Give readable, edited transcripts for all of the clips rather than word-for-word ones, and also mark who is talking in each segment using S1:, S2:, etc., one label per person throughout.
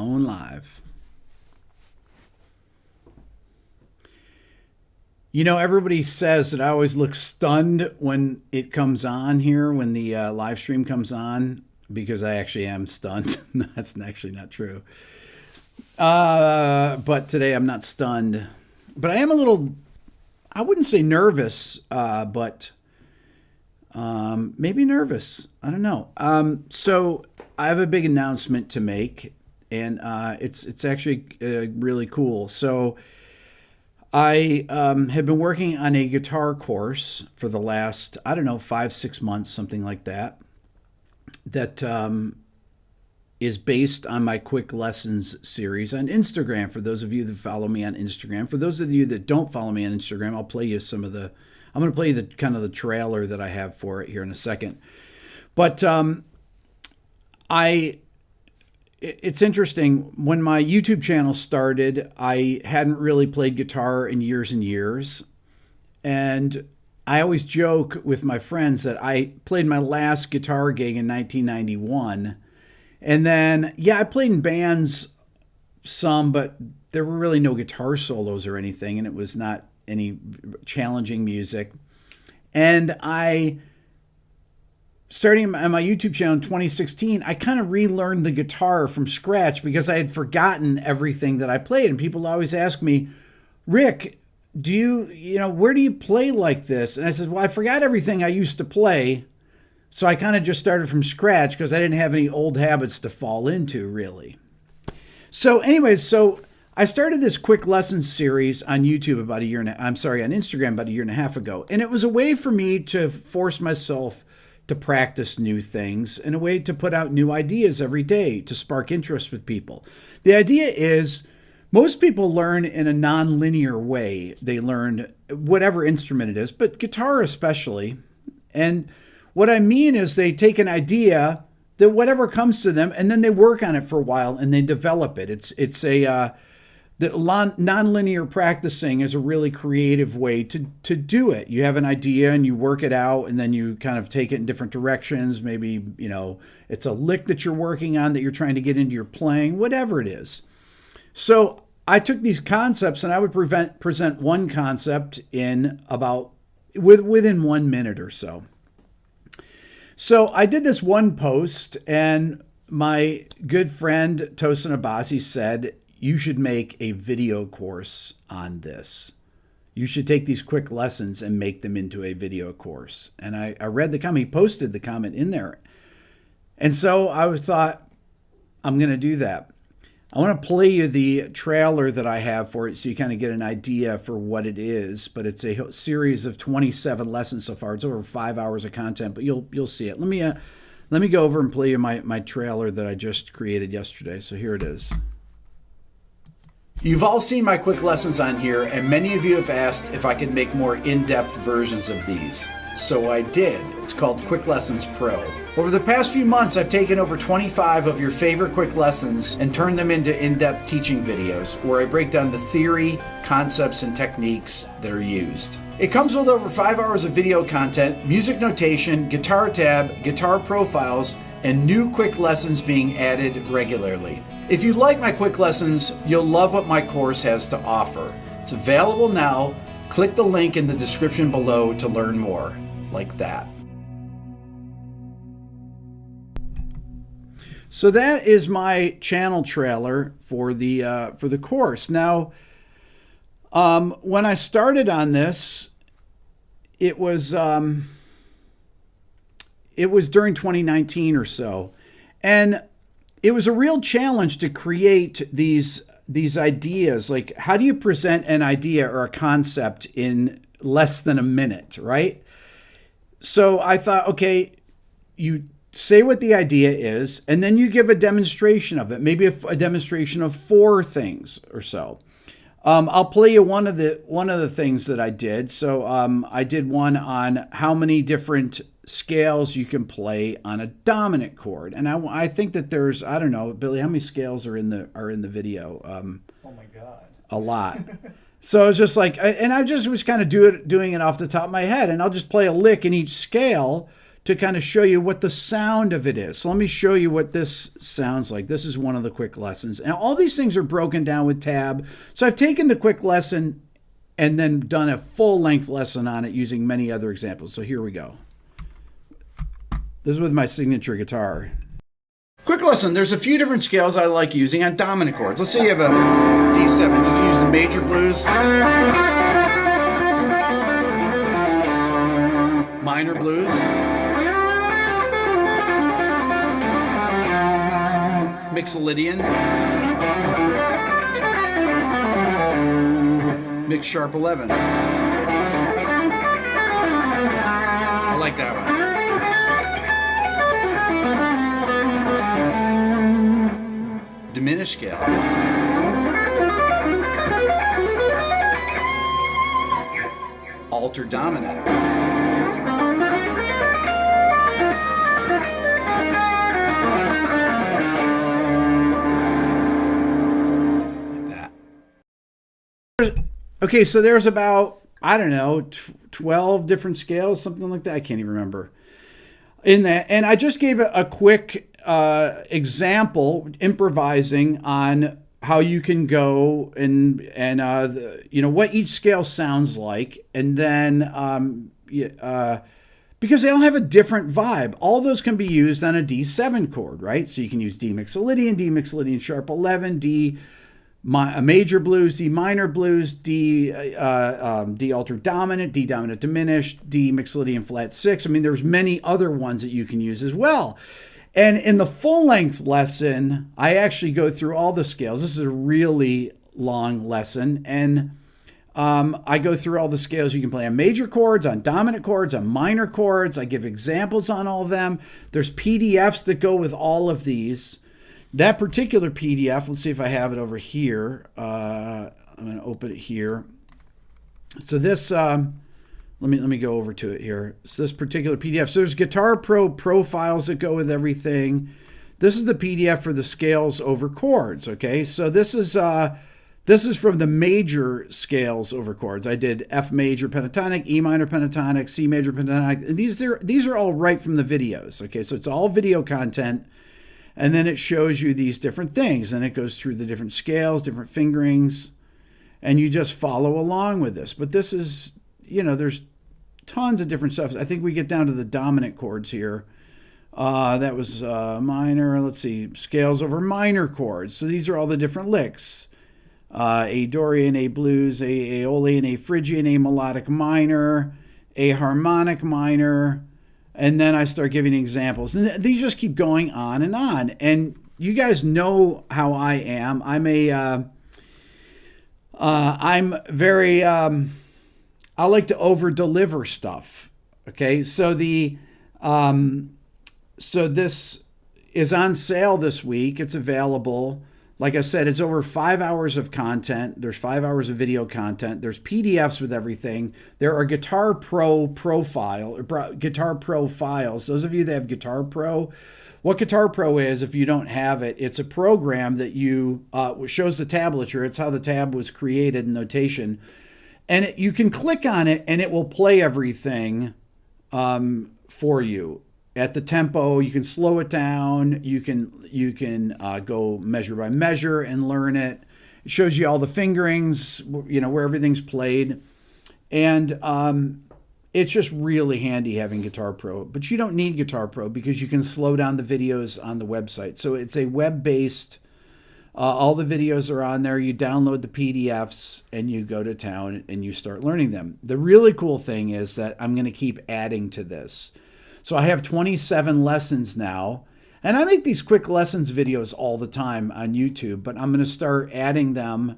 S1: Going live. You know, everybody says that I always look stunned when it comes on here, when the live stream comes on, because I actually am stunned. That's actually not true. But today I'm not stunned. But I am a little, I wouldn't say nervous, but maybe nervous. I don't know. So I have a big announcement to make, and it's actually really cool. So I have been working on a guitar course for the last, I don't know, 5-6 months, something like that, that is based on my Quick Lessons series on Instagram. For those of you that follow me on Instagram, for those of you that don't follow me on Instagram, I'll play you some of the, I'm going to play you the kind of the trailer that I have for it here in a second. But it's interesting. When my YouTube channel started, I hadn't really played guitar in years and years. And I always joke with my friends that I played my last guitar gig in 1991. And then, yeah, I played in bands some, but there were really no guitar solos or anything, and it was not any challenging music. And starting on my YouTube channel in 2016, I kind of relearned the guitar from scratch because I had forgotten everything that I played. And people always ask me, Rick, where do you play like this? And I said, well, I forgot everything I used to play. So I kind of just started from scratch because I didn't have any old habits to fall into, really. So anyways, I started this Quick Lessons series on YouTube on Instagram about a year and a half ago. And it was a way for me to force myself to practice new things and a way to put out new ideas every day to spark interest with people. The idea is most people learn in a non-linear way. They learn whatever instrument it is, but guitar especially. And what I mean is they take an idea that whatever comes to them and then they work on it for a while and they develop it. The non-linear practicing is a really creative way to do it. You have an idea and you work it out and then you kind of take it in different directions. Maybe, it's a lick that you're working on that you're trying to get into your playing, whatever it is. So I took these concepts and I would present one concept in within 1 minute or so. So I did this one post and my good friend Tosin Abasi said, you should make a video course on this. You should take these quick lessons and make them into a video course. And I read the comment. He posted the comment in there. And so I thought, I'm going to do that. I want to play you the trailer that I have for it so you kind of get an idea for what it is. But it's a series of 27 lessons so far. It's over 5 hours of content, but you'll see it. Let me go over and play you my trailer that I just created yesterday. So here it is. You've all seen my quick lessons on here, and many of you have asked if I could make more in-depth versions of these. So I did. It's called Quick Lessons Pro. Over the past few months, I've taken over 25 of your favorite quick lessons and turned them into in-depth teaching videos where I break down the theory, concepts, and techniques that are used. It comes with over 5 hours of video content, music notation, guitar tab, guitar profiles, and new quick lessons being added regularly. If you like my quick lessons, you'll love what my course has to offer. It's available now. Click the link in the description below to learn more. Like that. So that is my channel trailer for the course. Now, when I started on this, it was during 2019 or so, and it was a real challenge to create these ideas. Like, how do you present an idea or a concept in less than a minute, right? So I thought, okay, you say what the idea is, and then you give a demonstration of it, maybe a demonstration of 4 things or so. I'll play you one of the things that I did. So I did one on how many different scales you can play on a dominant chord, and I think that there's, I don't know, Billy, how many scales are in the video?
S2: Oh my God,
S1: a lot. So it's just like, and I just was kind of doing it off the top of my head, and I'll just play a lick in each scale to kind of show you what the sound of it is. So let me show you what this sounds like. This is one of the quick lessons. And all these things are broken down with tab. So I've taken the quick lesson and then done a full-length lesson on it using many other examples. So here we go. This is with my signature guitar. Quick lesson, there's a few different scales I like using on dominant chords. Let's say you have a D7. You can use the major blues, minor blues, Mixolydian, mix sharp 11. I like that one. Diminished scale. Alter dominant. Okay, so there's about, I don't know, 12 different scales, something like that. I can't even remember in that. And I just gave a quick example, improvising on how you can go and you know, what each scale sounds like. And then, because they all have a different vibe. All those can be used on a D7 chord, right? So you can use D Mixolydian sharp 11, major blues, D minor blues, D alter dominant, D dominant diminished, D Mixolydian flat 6. I mean, there's many other ones that you can use as well. And in the full-length lesson, I actually go through all the scales. This is a really long lesson, and I go through all the scales you can play on major chords, on dominant chords, on minor chords. I give examples on all of them. There's PDFs that go with all of these. That particular PDF, let's see if I have it over here. I'm going to open it here. So this, let me go over to it here. So this particular PDF. So there's Guitar Pro profiles that go with everything. This is the PDF for the scales over chords. Okay, so this is from the major scales over chords. I did F major pentatonic, E minor pentatonic, C major pentatonic. And these are all right from the videos. Okay, so it's all video content. And then it shows you these different things. And it goes through the different scales, different fingerings. And you just follow along with this. But this is, you know, there's tons of different stuff. I think we get down to the dominant chords here. That was minor. Let's see. Scales over minor chords. So these are all the different licks. A Dorian, A blues, A Aeolian, A Phrygian, A melodic minor, A harmonic minor. And then I start giving examples. And these just keep going on. And you guys know how I am. I'm very, I like to over-deliver stuff. Okay, so so this is on sale this week. It's available. Like I said, it's over 5 hours of content. There's 5 hours of video content. There's PDFs with everything. There are Guitar Pro Guitar Pro files. Those of you that have Guitar Pro, what Guitar Pro is, if you don't have it, it's a program that shows the tablature. It's how the tab was created in notation. And you can click on it and it will play everything for you. At the tempo, you can slow it down. You can go measure by measure and learn it. It shows you all the fingerings, you know, where everything's played, and it's just really handy having Guitar Pro. But you don't need Guitar Pro because you can slow down the videos on the website. So it's a web-based. All the videos are on there. You download the PDFs and you go to town and you start learning them. The really cool thing is that I'm going to keep adding to this. So I have 27 lessons now, and I make these quick lessons videos all the time on YouTube, but I'm going to start adding them.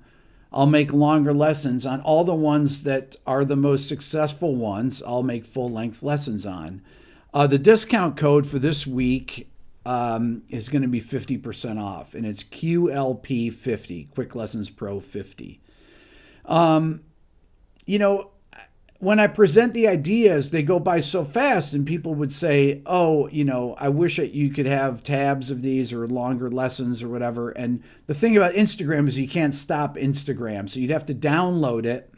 S1: I'll make longer lessons on all the ones that are the most successful ones. I'll make full-length lessons on. The discount code for this week is going to be 50% off, and it's QLP50, Quick Lessons Pro 50. You know, when I present the ideas, they go by so fast, and people would say, oh, you know, I wish that you could have tabs of these or longer lessons or whatever. And the thing about Instagram is you can't stop Instagram. So you'd have to download it,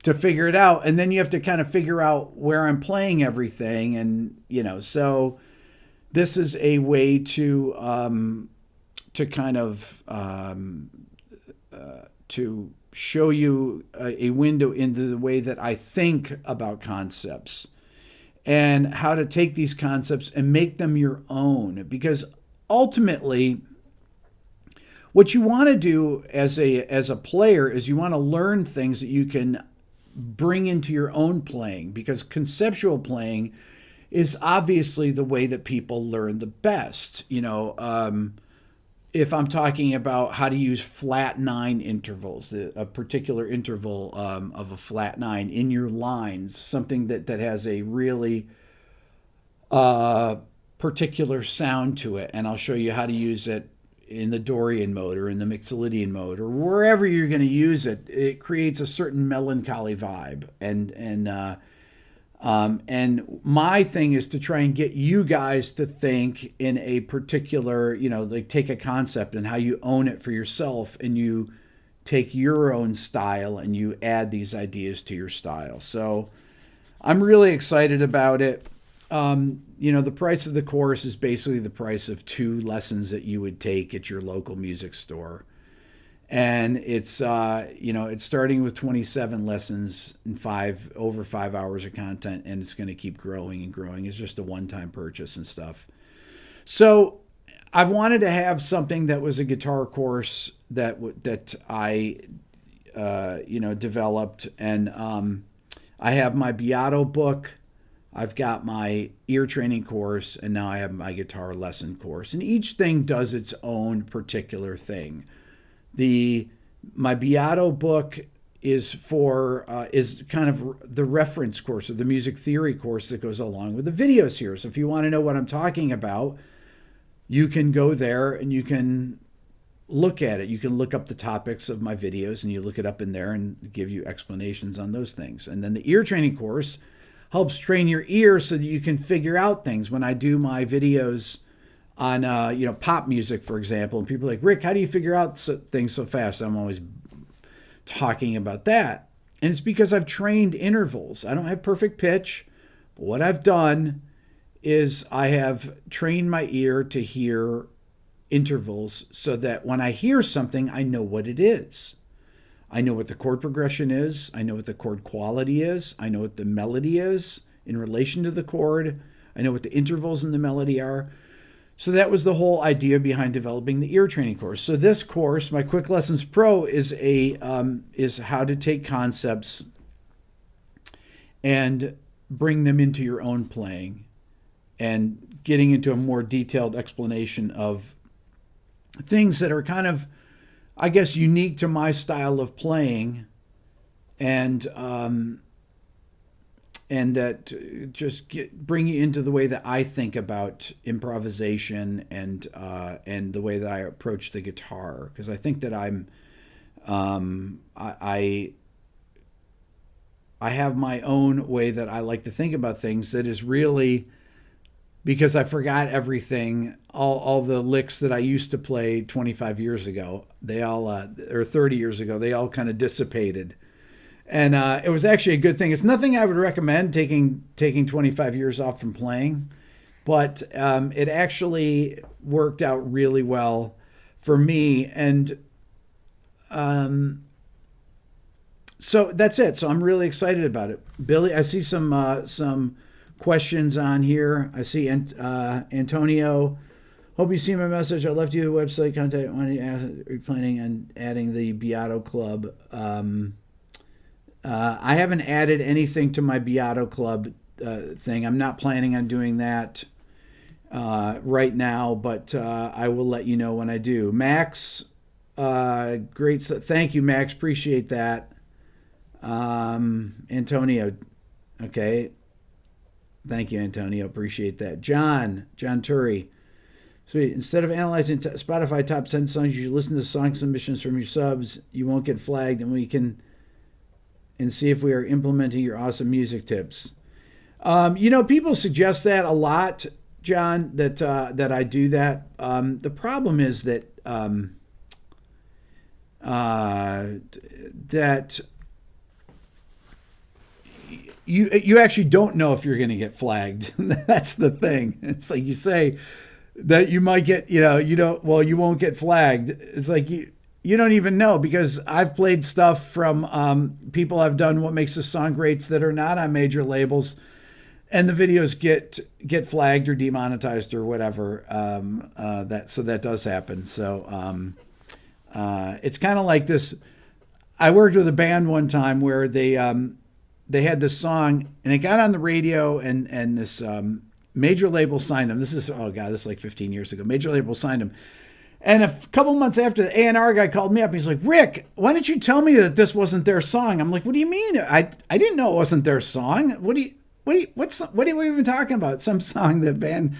S1: to figure it out. And then you have to kind of figure out where I'm playing everything. And, so this is a way to kind of to show you a window into the way that I think about concepts and how to take these concepts and make them your own. Because ultimately, what you want to do as a player is you want to learn things that you can bring into your own playing, because conceptual playing is obviously the way that people learn the best. If I'm talking about how to use flat 9 intervals, a particular interval of a flat 9 in your lines, something that has a really particular sound to it, and I'll show you how to use it in the Dorian mode or in the Mixolydian mode or wherever you're going to use it. It creates a certain melancholy vibe, and my thing is to try and get you guys to think in a particular, like take a concept and how you own it for yourself, and you take your own style and you add these ideas to your style. So I'm really excited about it. The price of the course is basically the price of 2 lessons that you would take at your local music store. And it's, it's starting with 27 lessons and over 5 hours of content, and it's going to keep growing and growing. It's just a one-time purchase and stuff. So I've wanted to have something that was a guitar course that I, developed. And I have my Beato book. I've got my ear training course, and now I have my guitar lesson course. And each thing does its own particular thing. My Beato book is kind of the reference course, or the music theory course that goes along with the videos here. So if you want to know what I'm talking about, you can go there and you can look at it. You can look up the topics of my videos, and you look it up in there and give you explanations on those things. And then the ear training course helps train your ear so that you can figure out things. When I do my videos on pop music, for example, and people are like, Rick, how do you figure out things so fast? I'm always talking about that. And it's because I've trained intervals. I don't have perfect pitch, but what I've done is I have trained my ear to hear intervals so that when I hear something, I know what it is. I know what the chord progression is. I know what the chord quality is. I know what the melody is in relation to the chord. I know what the intervals in the melody are. So that was the whole idea behind developing the ear training course. So this course, my Quick Lessons Pro, is how to take concepts and bring them into your own playing, and getting into a more detailed explanation of things that are kind of, I guess, unique to my style of playing, and that just bring you into the way that I think about improvisation and the way that I approach the guitar. Because I think that I have my own way that I like to think about things that is really, because I forgot everything, all the licks that I used to play 25 years ago, they all, or 30 years ago, they all kind of dissipated. And it was actually a good thing. It's nothing I would recommend, taking 25 years off from playing, but it actually worked out really well for me. And so that's it. So I'm really excited about it. Billy, I see some questions on here. I see Antonio. Hope you see my message. I left you a website contact. Are you planning on adding the Beato Club? I haven't added anything to my Beato Club thing. I'm not planning on doing that right now, but I will let you know when I do. Max, great. Thank you, Max. Appreciate that. Antonio, okay. Thank you, Antonio. Appreciate that. John Turi. Sweet. Instead of analyzing Spotify top 10 songs, you listen to song submissions from your subs. You won't get flagged, and we can see if we are implementing your awesome music tips. People suggest that a lot, John, that I do that. The problem is that you actually don't know if you're going to get flagged. That's the thing. It's like you say that you might get, you won't get flagged. It's like you don't even know, because I've played stuff from people I've done What Makes a Song Greats that are not on major labels, and the videos get flagged or demonetized or whatever. That does happen. So it's kind of like this. I worked with a band one time where they had this song and it got on the radio, and this major label signed them. This is like 15 years ago. Major label signed them. And a couple months after, the A&R guy called me up. He's like, Rick, why didn't you tell me that this wasn't their song? I'm like, what do you mean? I didn't know it wasn't their song. What are we even talking about? Some song that band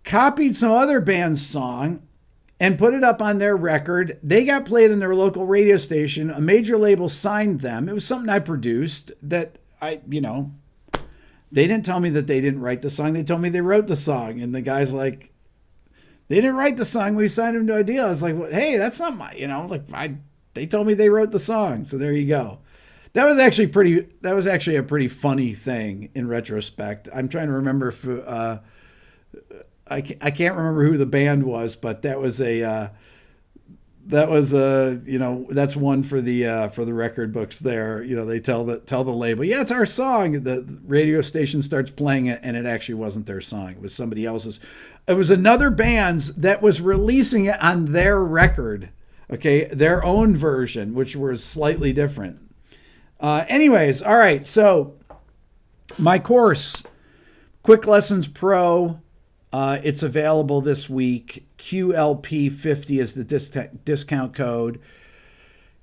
S1: copied some other band's song and put it up on their record. They got played on their local radio station. A major label signed them. It was something I produced that they didn't tell me that they didn't write the song. They told me they wrote the song. And the guy's like, they didn't write the song. We signed them to a deal. I was like, well, hey, that's not my, they told me they wrote the song. So there you go. That was actually a pretty funny thing in retrospect. I'm trying to remember if, I can't remember who the band was, but that's one for the record books there. They tell the label, yeah, it's our song. The radio station starts playing it, and it actually wasn't their song. It was somebody else's. It was another band's that was releasing it on their record. Okay. Their own version, which was slightly different. Anyways. All right. So my course, Quick Lessons Pro, it's available this week. QLP50 is the discount code.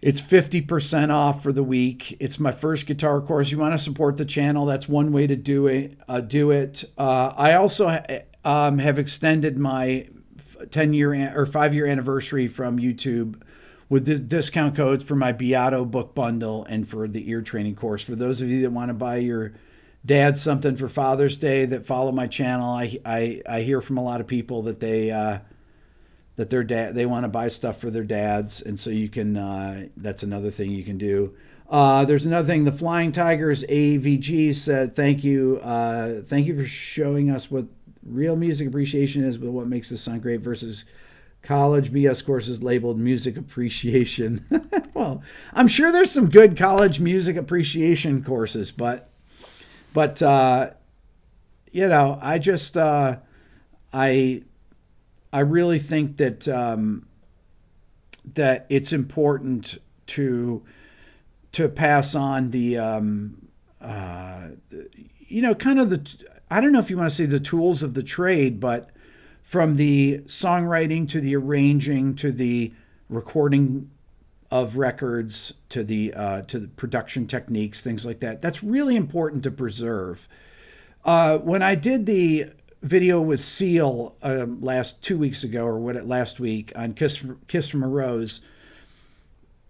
S1: It's 50% off for the week. It's my first guitar course. You want to support the channel, that's one way to do it. I also have extended my 10-year or 5-year anniversary from YouTube with discount codes for my Beato book bundle and for the ear training course. For those of you that want to buy your dad something for Father's Day that follow my channel, I hear from a lot of people that they want to buy stuff for their dads, and so you can that's another thing you can do. There's another thing. The Flying Tigers AVG said, thank you for showing us what real music appreciation is, but what makes this sound great versus college BS courses labeled music appreciation. Well, I'm sure there's some good college music appreciation courses, but I just I really think that that it's important to pass on the kind of the, I don't know if you want to say the tools of the trade, but from the songwriting to the arranging to the recording of records to the production techniques, things like that. That's really important to preserve. When I did the video with Seal last 2 weeks ago, or last week on Kiss from a Rose,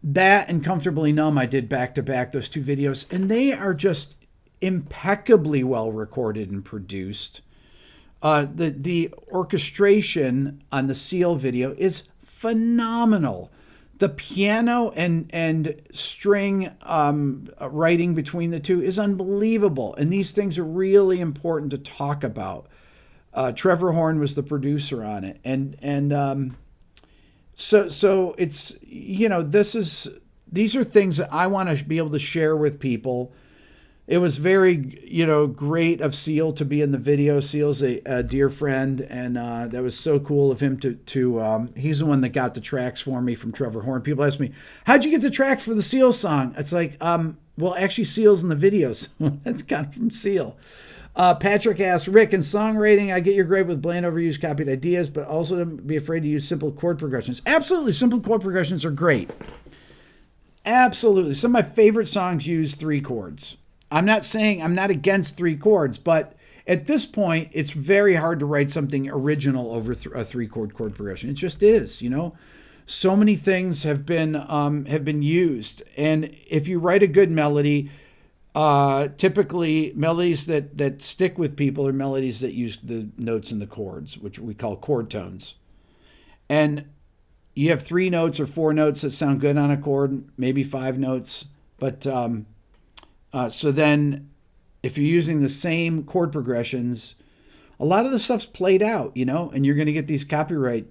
S1: that and Comfortably Numb, I did back to back, those two videos, and they are just impeccably well recorded and produced. The orchestration on the Seal video is phenomenal. The piano and string writing between the two is unbelievable. And these things are really important to talk about. Trevor Horn was the producer on it. So it's, these are things that I want to be able to share with people. It was very, great of Seal to be in the video. Seal's a dear friend, and that was so cool of him to he's the one that got the tracks for me from Trevor Horn. People ask me, how'd you get the tracks for the Seal song? It's like, well, actually Seal's in the videos. That's got from Seal. Patrick asks, Rick, in songwriting, I get your gripe with bland overused copied ideas, but also don't be afraid to use simple chord progressions. Absolutely, simple chord progressions are great. Absolutely. Some of my favorite songs use 3 chords. I'm not saying I'm not against 3 chords, but at this point, it's very hard to write something original over a 3-chord chord progression. It just is, So many things have been used, and if you write a good melody, typically melodies that stick with people are melodies that use the notes and the chords, which we call chord tones. And you have 3 notes or 4 notes that sound good on a chord, maybe 5 notes, but so then if you're using the same chord progressions, a lot of the stuff's played out, and you're going to get these copyright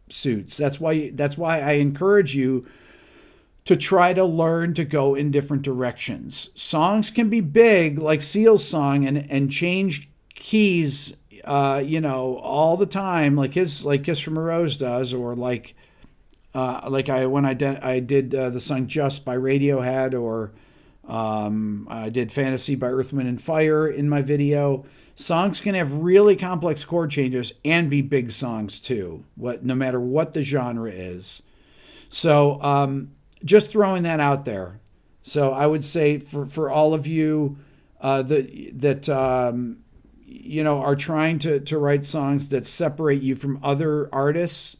S1: suits. That's why I encourage you to try to learn to go in different directions. Songs can be big, like Seal's song, and change keys, all the time, like Kiss from a Rose does, or when I did the song Just by Radiohead, or I did Fantasy by Earth, Wind and Fire in my video. Songs can have really complex chord changes and be big songs too, no matter what the genre is. So just throwing that out there. So I would say for all of you that are trying to write songs that separate you from other artists,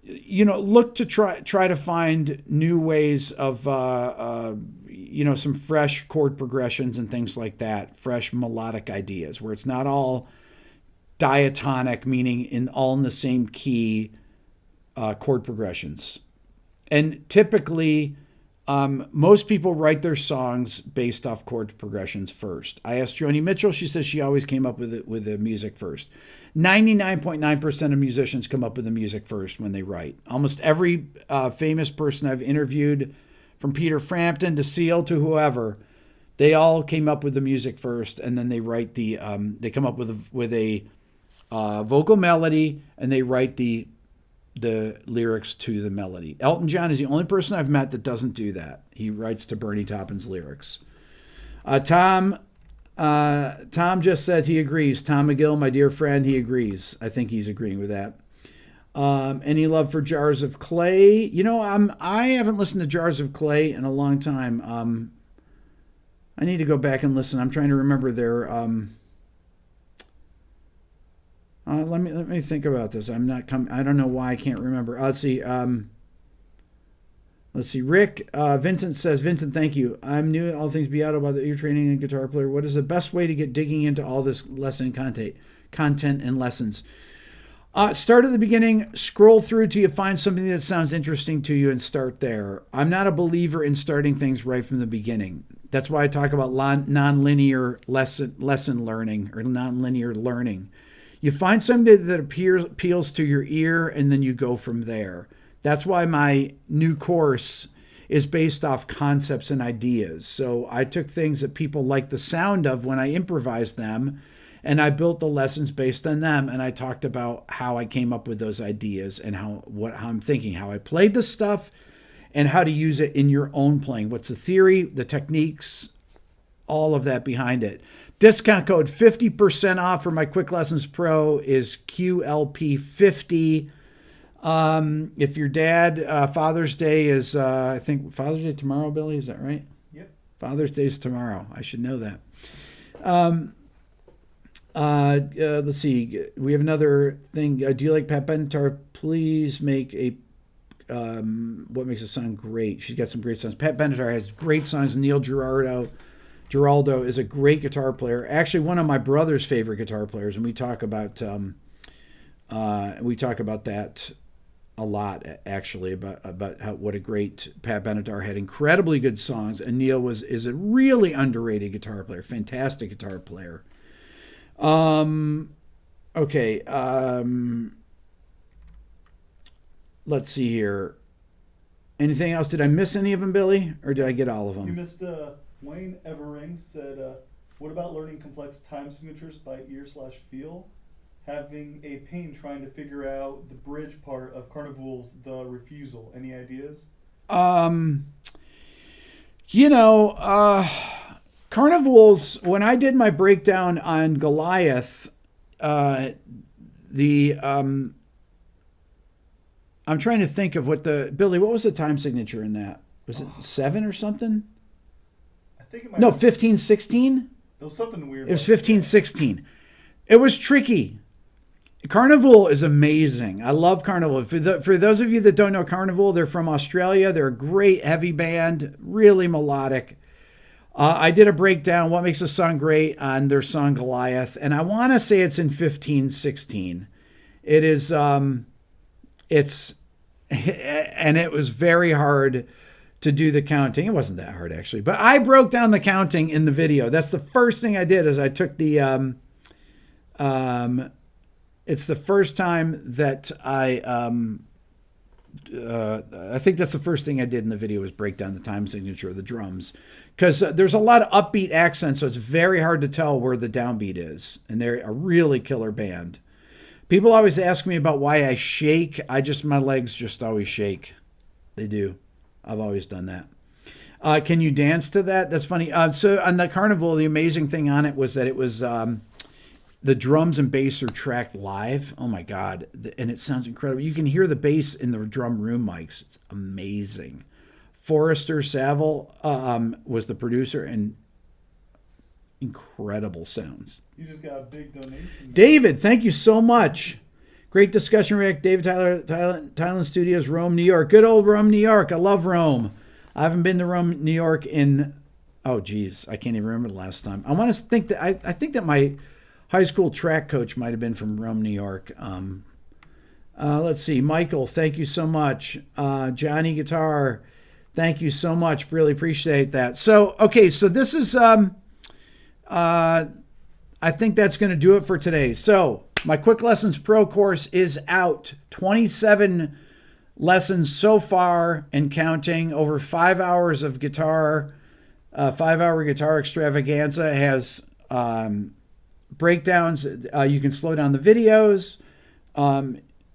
S1: look to try to find new ways of some fresh chord progressions and things like that, fresh melodic ideas where it's not all diatonic, meaning all in the same key chord progressions. And typically, most people write their songs based off chord progressions first. I asked Joni Mitchell. She says she always came up with the music first. 99.9% of musicians come up with the music first when they write. Almost every famous person I've interviewed, from Peter Frampton to Seal to whoever, they all came up with the music first, and then they write they come up with a vocal melody, and they write the lyrics to the melody. Elton John is the only person I've met that doesn't do that. He writes to Bernie Taupin's lyrics. Tom just says he agrees. Tom McGill, my dear friend, he agrees. I think he's agreeing with that. Any love for Jars of Clay? I haven't listened to Jars of Clay in a long time. I need to go back and listen. I'm trying to remember their. Let me think about this. I don't know why I can't remember. Let's see. Rick, Vincent says, Vincent, thank you. I'm new at All Things Beato about that you're training a guitar player. What is the best way to get digging into all this lesson content and lessons? Start at the beginning, scroll through till you find something that sounds interesting to you and start there. I'm not a believer in starting things right from the beginning. That's why I talk about non-linear lesson learning or non-linear learning. You find something that appeals to your ear, and then you go from there. That's why my new course is based off concepts and ideas. So I took things that people like the sound of when I improvised them, and I built the lessons based on them, and I talked about how I came up with those ideas and how I'm thinking, how I played the stuff, and how to use it in your own playing. What's the theory, the techniques, all of that behind it. Discount code 50% off for my Quick Lessons Pro is QLP50. If your dad, Father's Day is, I think Father's Day tomorrow, Billy, is that right?
S2: Yep.
S1: Father's Day is tomorrow. I should know that. Let's see. We have another thing. Do you like Pat Benatar? Please make a what makes a song great. She's got some great songs. Pat Benatar has great songs. Neil Giraldo is a great guitar player. Actually, one of my brother's favorite guitar players, and we talk about that a lot. Actually, about how what a great Pat Benatar had. Incredibly good songs, and Neil is a really underrated guitar player. Fantastic guitar player. Okay. Let's see here. Anything else? Did I miss any of them, Billy? Or did I get all of them?
S2: You missed Wayne Evering said, what about learning complex time signatures by ear/feel? Having a pain trying to figure out the bridge part of Carnival's The Refusal. Any ideas?
S1: Carnival's, when I did my breakdown on Goliath, I'm trying to think of Billy, what was the time signature in that? Was it 7 or something?
S2: I think it might
S1: 15, 16?
S2: It was something weird.
S1: It was 15, 16. It was tricky. Carnival is amazing. I love Carnival. For those of you that don't know Carnival, they're from Australia. They're a great heavy band, really melodic. I did a breakdown, what makes a song great, on their song Goliath, and I want to say it's in 15, 16. It is, and it was very hard to do the counting. It wasn't that hard actually, but I broke down the counting in the video. That's the first thing I did. Is I took the it's the first time that I think that's the first thing I did in the video was break down the time signature of the drums, because there's a lot of upbeat accents, so it's very hard to tell where the downbeat is, and they're a really killer band. People always ask me about why I shake. My legs just always shake. They do. I've always done that. Can you dance to that? That's funny. So on the Carnival, the amazing thing on it was that it was the drums and bass are tracked live. Oh my God. And it sounds incredible. You can hear the bass in the drum room mics. It's amazing. Forrester Saville was the producer, and incredible sounds.
S2: You just got a big donation.
S1: David, thank you so much. Great discussion, Rick. David Tyler, Thailand Studios, Rome, New York. Good old Rome, New York. I love Rome. I haven't been to Rome, New York in, oh geez, I can't even remember the last time. I want to think that, I think that my high school track coach might have been from Rome, New York. Let's see. Michael, thank you so much. Johnny Guitar, thank you so much. Really appreciate that. So, okay, so this is, I think that's going to do it for today. So, my Quick Lessons Pro course is out. 27 lessons so far and counting. Over 5 hours of guitar. 5-hour guitar extravaganza has breakdowns. You can slow down the videos.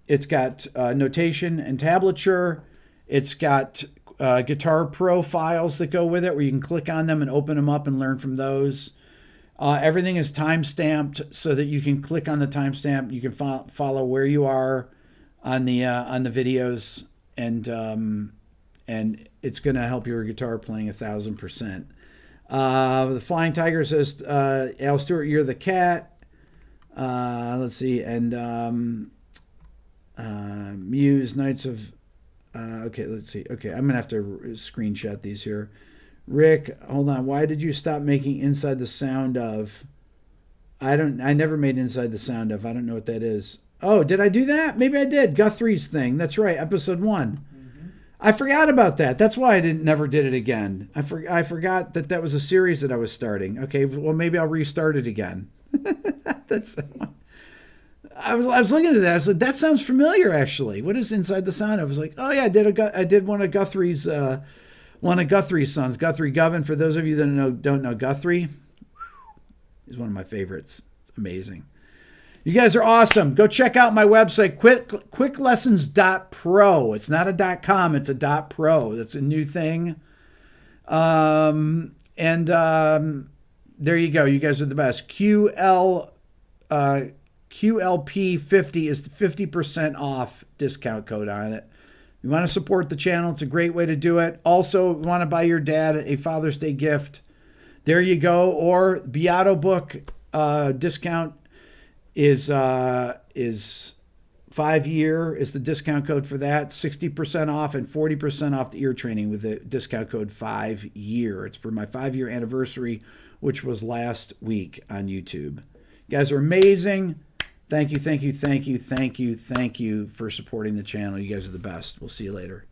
S1: It's got notation and tablature. It's got Guitar Pro files that go with it where you can click on them and open them up and learn from those. Everything is time-stamped so that you can click on the timestamp. You can follow where you are on the videos, and it's going to help your guitar playing 1,000%. The Flying Tiger says, Al Stewart, you're the cat. Let's see, and Muse, Knights of... okay, let's see. Okay, I'm going to have to screenshot these here. Rick, hold on. Why did you stop making Inside the Sound of? I never made Inside the Sound of. I don't know what that is. Oh, did I do that? Maybe I did. Guthrie's thing. That's right. Episode 1. Mm-hmm. I forgot about that. That's why I never did it again. I forgot that was a series that I was starting. Okay, well maybe I'll restart it again. I was looking at that. I was like, that sounds familiar actually. What is Inside the Sound? I was like, oh yeah, I did one of Guthrie's sons, Guthrie Govan. For those of you that don't know Guthrie, he's one of my favorites. It's amazing. You guys are awesome. Go check out my website, quicklessons.pro. It's not a .com, it's a .pro. That's a new thing. There you go. You guys are the best. QLP50 is the 50% off discount code on it. You want to support the channel, it's a great way to do it. Also, you want to buy your dad a Father's Day gift, there you go. Or Beato book discount is 5-year is the discount code for that. 60% off and 40% off the ear training with the discount code 5-year. It's for my 5-year anniversary, which was last week on YouTube. You guys are amazing. Thank you for supporting the channel. You guys are the best. We'll see you later.